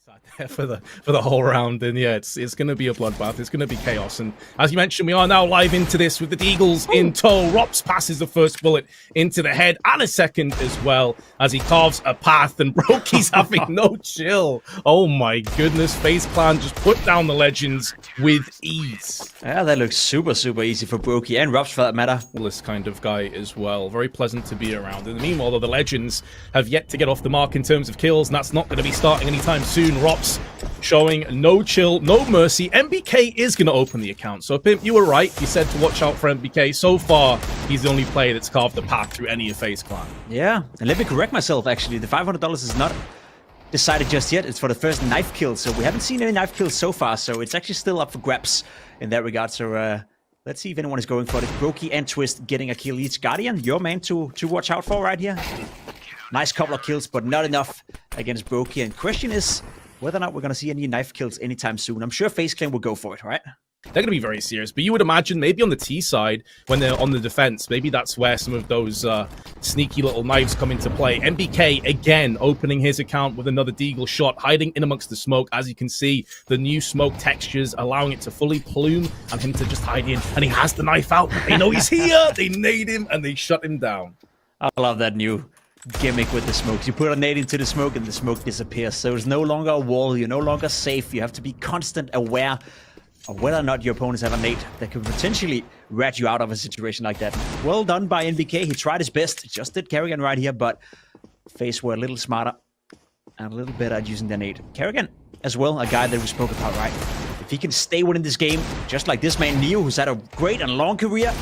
inside there for the whole round, and yeah, it's going to be a bloodbath. It's going to be chaos, and as you mentioned, we are now live into this with the Deagles in tow. Rops passes the first bullet into the head and a second as well as he carves a path, and Brokey's having no chill. Oh my goodness, FaZe Clan just put down the Legends with ease. Yeah, that looks super easy for Brokey and Rops for that matter. This kind of guy as well, very pleasant to be around. In the meanwhile, though, the Legends have yet to get off the mark in terms of kills, and that's not going to be starting anytime soon. Rops showing no chill, no mercy. MBK is going to open the account. So, Pimp, you were right. You said to watch out for MBK. So far, he's the only player that's carved the path through any of FaZe Clan. Yeah, and let me correct myself, actually. The $500 is not decided just yet. It's for the first knife kill, so we haven't seen any knife kills so far, so it's actually still up for grabs in that regard. So, let's see if anyone is going for it. Brokey and Twist getting a kill each. Guardian, your man to watch out for right here. Nice couple of kills, but not enough against Brokey. And question is whether or not we're going to see any knife kills anytime soon. I'm sure FaZe Clan will go for it, right? They're going to be very serious, but you would imagine maybe on the T side, when they're on the defense, maybe that's where some of those sneaky little knives come into play. MBK, again, opening his account with another Deagle shot, hiding in amongst the smoke. As you can see, the new smoke textures, allowing it to fully plume and him to just hide in. And he has the knife out. They know he's here. They nade him, and they shut him down. I love that new gimmick with the smokes. You put a nade into the smoke, and the smoke disappears. So it's no longer a wall. You're no longer safe. You have to be constant aware of whether or not your opponents have a nade that could potentially rat you out of a situation like that. Well done by NBK. He tried his best. Just did Kerrigan right here, but FaZe were a little smarter and a little better at using their nade. Kerrigan, as well, a guy that we spoke about, right? If he can stay within this game, just like this man, Neo, who's had a great and long career,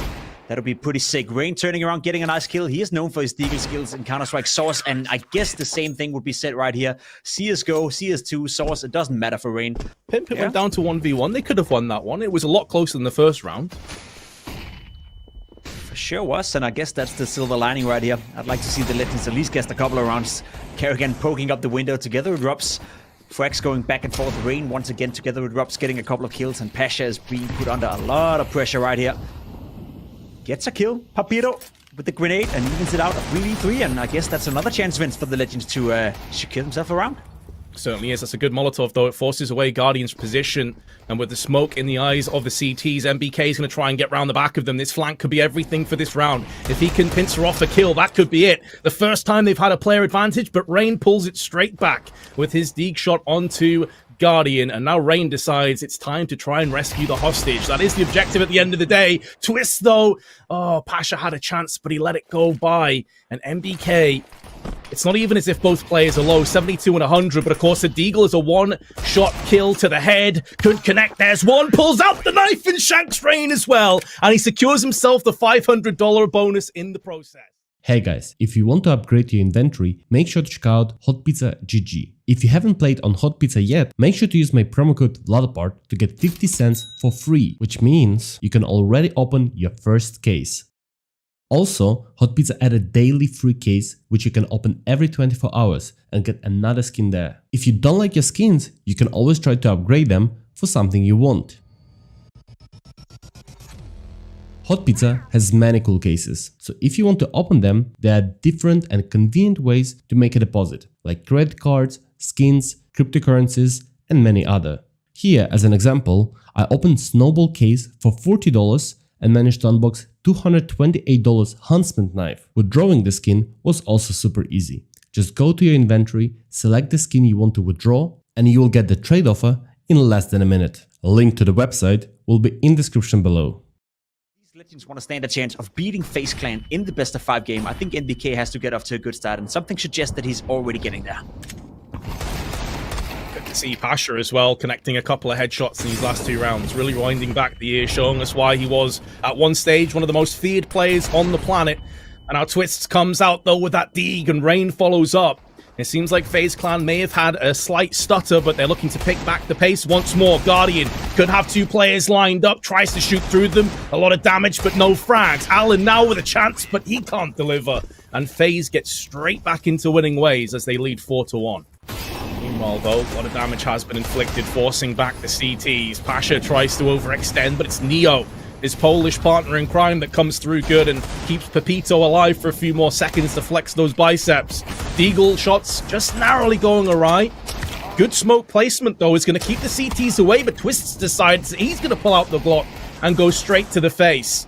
that'll be pretty sick. Rain turning around, getting a nice kill. He is known for his Deagle skills in Counter-Strike Source, and I guess the same thing would be said right here. CSGO, CS2, Source, it doesn't matter for Rain. Pimp went down to 1v1. They could have won that one. It was a lot closer than the first round. For sure was, and I guess that's the silver lining right here. I'd like to see the Legends at least get a couple of rounds. Kerrigan poking up the window together with Rops. Frax going back and forth. Rain once again together with Rops getting a couple of kills, and Pasha is being put under a lot of pressure right here. Gets a kill, Papito, with the grenade, and evens it out of 3v3, and I guess that's another chance wins for the Legends to secure themselves around. Certainly is. That's a good Molotov, though. It forces away Guardian's position, and with the smoke in the eyes of the CTs, MBK is going to try and get round the back of them. This flank could be everything for this round. If he can pincer off a kill, that could be it. The first time they've had a player advantage, but Rain pulls it straight back with his Deag shot onto Guardian, and now Rain decides it's time to try and rescue the hostage. That is the objective at the end of the day. Twist, though. Oh, Pasha had a chance, but he let it go by. And MBK, it's not even as if both players are low, 72 and 100, but of course the Deagle is a one-shot kill to the head. Couldn't connect. There's one. Pulls out the knife and shanks Rain as well. And he secures himself the $500 bonus in the process. Hey guys, if you want to upgrade your inventory, make sure to check out Hot Pizza GG. If you haven't played on Hot Pizza yet, make sure to use my promo code VLADOPART to get 50 cents for free, which means you can already open your first case. Also, Hot Pizza added a daily free case, which you can open every 24 hours and get another skin there. If you don't like your skins, you can always try to upgrade them for something you want. Hot Pizza has many cool cases, so if you want to open them, there are different and convenient ways to make a deposit, like credit cards, skins, cryptocurrencies, and many other. Here, as an example, I opened Snowball case for $40 and managed to unbox $228 Huntsman knife. Withdrawing the skin was also super easy. Just go to your inventory, select the skin you want to withdraw, and you will get the trade offer in less than a minute. A link to the website will be in the description below. Legends want to stand a chance of beating FaZe Clan in the best of 5 game. I think NBK has to get off to a good start, and something suggests that he's already getting there. Good to see Pasha as well, connecting a couple of headshots in these last 2 rounds, really winding back the year, showing us why he was, at one stage, one of the most feared players on the planet. And our Twist comes out, though, with that Deag, and Rain follows up. It seems like FaZe Clan may have had a slight stutter, but they're looking to pick back the pace once more. Guardian could have 2 players lined up, tries to shoot through them. A lot of damage, but no frags. Allen now with a chance, but he can't deliver. And FaZe gets straight back into winning ways as they lead 4-1. Meanwhile, though, a lot of damage has been inflicted, forcing back the CTs. Pasha tries to overextend, but it's Neo, his Polish partner in crime, that comes through good and keeps Pepito alive for a few more seconds to flex those biceps. Deagle shots just narrowly going awry. Good smoke placement, though, is going to keep the CTs away, but Twists decides he's going to pull out the Glock and go straight to the face.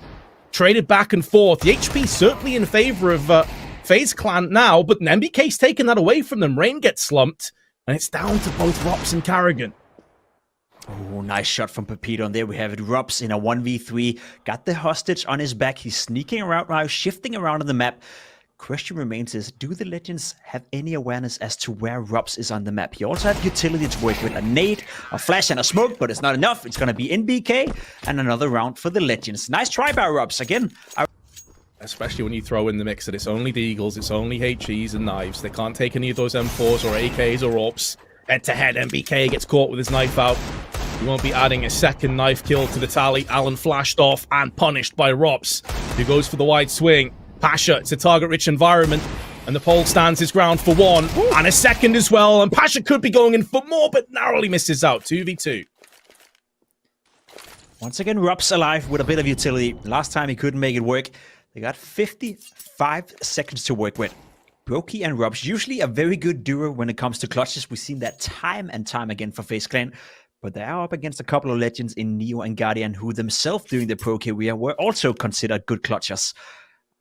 Traded back and forth. The HP certainly in favor of FaZe Clan now, but MBK's taking that away from them. Rain gets slumped, and it's down to both Rops and Karrigan. Oh, nice shot from Pepito. And there we have it. Rops in a 1v3. Got the hostage on his back. He's sneaking around now, shifting around on the map. Question remains is, do the Legends have any awareness as to where Rops is on the map? He also has utility to work with, a nade, a flash, and a smoke, but it's not enough. It's going to be NBK and another round for the Legends. Nice try by Rops. Again, especially when you throw in the mix that it's only the Eagles, it's only HEs and knives. They can't take any of those M4s or AKs or AWPs. Head-to-head, MBK gets caught with his knife out. He won't be adding a second knife kill to the tally. Allen flashed off and punished by Rops, who goes for the wide swing. Pasha, it's a target-rich environment, and the pole stands his ground for one, and a second as well, and Pasha could be going in for more, but narrowly misses out. 2v2. Once again, Rops alive with a bit of utility. Last time he couldn't make it work. They got 55 seconds to work with. Brokey and Rops, usually a very good duo when it comes to clutches. We've seen that time and time again for FaZe Clan. But they are up against a couple of legends in Neo and Guardian who themselves during the pro career were also considered good clutchers.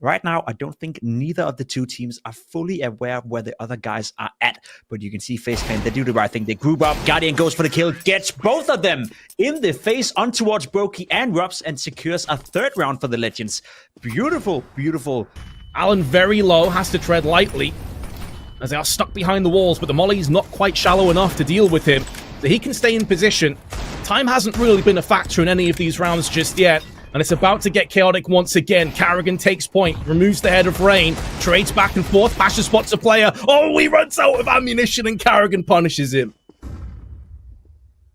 Right now, I don't think neither of the two teams are fully aware of where the other guys are at. But you can see FaZe Clan, they do the right thing. They group up. Guardian goes for the kill, gets both of them in the face on towards Brokey and Rops and secures a third round for the Legends. Beautiful, beautiful. Allen very low, has to tread lightly as they are stuck behind the walls, but the molly's not quite shallow enough to deal with him, so he can stay in position. Time hasn't really been a factor in any of these rounds just yet, and it's about to get chaotic once again. Karrigan takes point, removes the head of Rain, trades back and forth. Pasha spots a player. Oh, he runs out of ammunition, and Karrigan punishes him.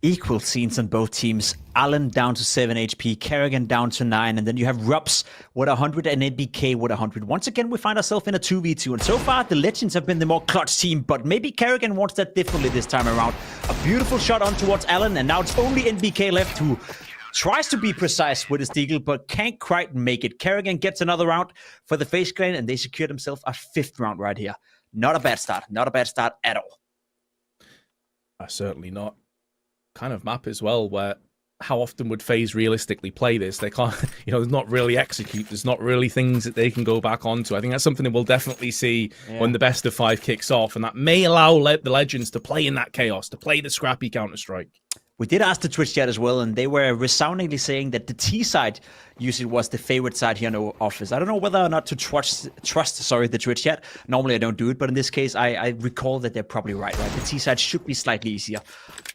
Equal scenes on both teams. Allen down to 7 HP, Karrigan down to 9, and then you have Rops with 100 and NBK with 100. Once again, we find ourselves in a 2v2, and so far, the Legends have been the more clutch team, but maybe Karrigan wants that differently this time around. A beautiful shot on towards Allen, and now it's only NBK left who tries to be precise with his deagle, but can't quite make it. Karrigan gets another round for the FaZe Clan, and they secure themselves a 5th round right here. Not a bad start. Not a bad start at all. Certainly not. Kind of map as well, where how often would FaZe realistically play this? They can't, there's not really execute. There's not really things that they can go back onto. I think that's something that we'll definitely see when the best of 5 kicks off, and that may allow the Legends to play in that chaos, to play the scrappy Counter-Strike. We did ask the Twitch chat as well, and they were resoundingly saying that the T side usually was the favorite side here in the office. I don't know whether or not to trust the Twitch chat. Normally I don't do it, but in this case, I recall that they're probably right? The T side should be slightly easier.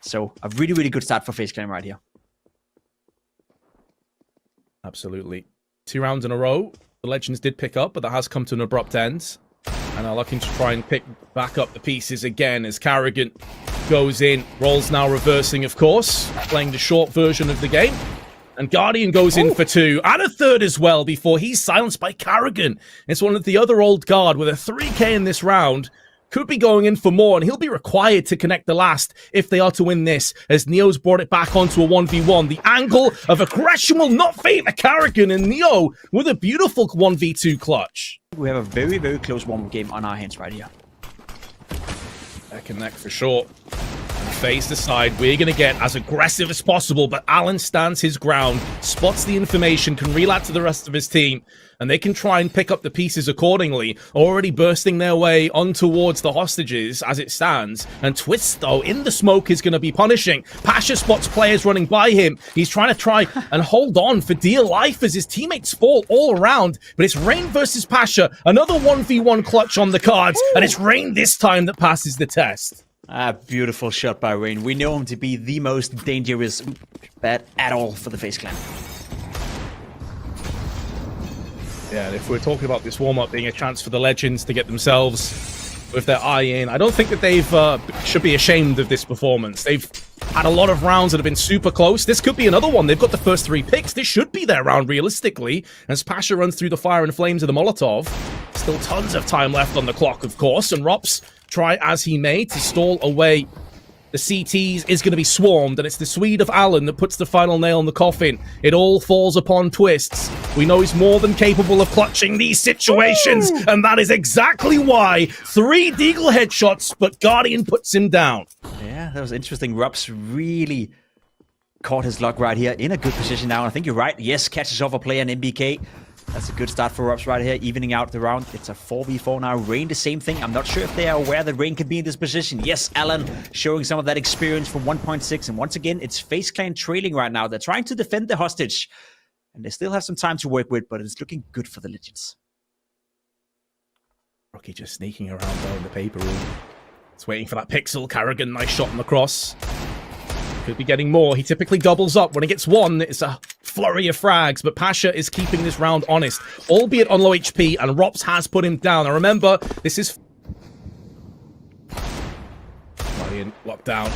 So a really, really good start for FaZe Clan right here. Absolutely. 2 rounds in a row. The Legends did pick up, but that has come to an abrupt end. And are looking to try and pick back up the pieces again as Karrigan goes in. Roll's now reversing, of course, playing the short version of the game. And Guardian goes in for 2, and a 3rd as well, before he's silenced by Karrigan. It's one of the other old guard with a 3k in this round. Could be going in for more, and he'll be required to connect the last if they are to win this, as Neo's brought it back onto a 1v1. The angle of aggression will not favor Karrigan, and Neo with a beautiful 1v2 clutch. We have a very, very close one game on our hands right here. Neck and neck for sure. And FaZe decide we're going to get as aggressive as possible, but Allen stands his ground, spots the information, can relay to the rest of his team, and they can try and pick up the pieces accordingly, already bursting their way on towards the hostages as it stands. And Twist, though, in the smoke is going to be punishing. Pasha spots players running by him. He's trying to and hold on for dear life as his teammates fall all around, but it's Rain versus Pasha, another 1v1 clutch on the cards, and it's Rain this time that passes the test. Beautiful shot by Rain. We know him to be the most dangerous bat at all for the FaZe Clan. Yeah, and if we're talking about this warm-up being a chance for the Legends to get themselves with their eye in, I don't think that they've should be ashamed of this performance. They've had a lot of rounds that have been super close. This could be another one. They've got the first 3 picks. This should be their round, realistically, as Pasha runs through the fire and flames of the Molotov. Still tons of time left on the clock, of course, and Rops, try as he may to stall away the CTs, is going to be swarmed, and it's the Swede of Allen that puts the final nail in the coffin. It all falls upon Twists. We know he's more than capable of clutching these situations, and that is exactly why 3 Deagle headshots, but Guardian puts him down. Yeah, Yeah, that was interesting. Rups really caught his luck right here. In a good position now. I think you're right. Yes, catches off a player in MBK. That's a good start for Rups right here, evening out the round. It's a 4v4 now. Rain, the same thing. I'm not sure if they are aware that Rain can be in this position. Yes, Alan showing some of that experience from 1.6. And once again, it's FaZe Clan trailing right now. They're trying to defend the hostage. And they still have some time to work with, but it's looking good for the Legends. Rocky just sneaking around though in the paper room. It's waiting for that pixel. Carrigan, nice shot on the cross. Could be getting more. He typically doubles up. When he gets one, it's a flurry of frags, but Pasha is keeping this round honest, albeit on low HP, and Rops has put him down. Now remember, this is... Guardian locked down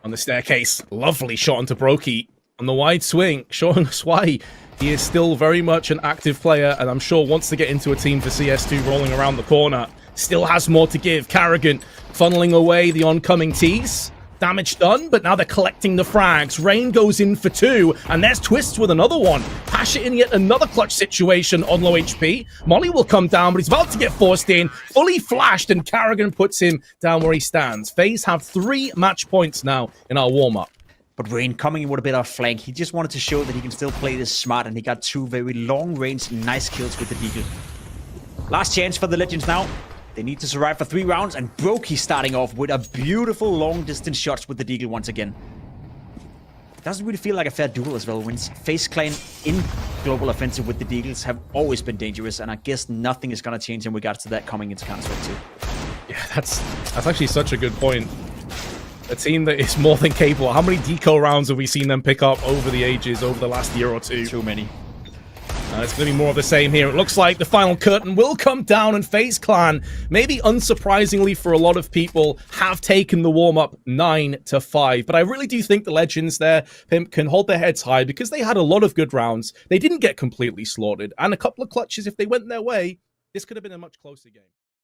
on the staircase. Lovely shot onto Brokey on the wide swing, showing us why he is still very much an active player, and I'm sure wants to get into a team for CS2 rolling around the corner. Still has more to give. Carrigan funneling away the oncoming tees. Damage done, but now they're collecting the frags. Rain goes in for 2, and there's Twists with another one. Pasha in yet another clutch situation on low HP. Molly will come down, but he's about to get forced in. Fully flashed, and Carrigan puts him down where he stands. FaZe have 3 match points now in our warm-up. But Rain coming in with a bit of flank. He just wanted to show that he can still play this smart, and he got 2 very long-range, nice kills with the Deagle. Last chance for the Legends now. They need to survive for 3 rounds, and Brokey starting off with a beautiful long-distance shots with the Deagle once again. It doesn't really feel like a fair duel as well. When FaZe Clan in global offensive with the Deagles have always been dangerous, and I guess nothing is going to change in regards to that coming into Counter-Strike 2. Yeah, that's actually such a good point. A team that is more than capable. How many deco rounds have we seen them pick up over the ages, over the last year or 2? Too many. It's going to be more of the same here. It looks like the final curtain will come down, and FaZe Clan, maybe unsurprisingly for a lot of people, have taken the warm-up 9-5. But I really do think the Legends there, Pimp, can hold their heads high because they had a lot of good rounds. They didn't get completely slaughtered, and a couple of clutches, if they went their way, this could have been a much closer game.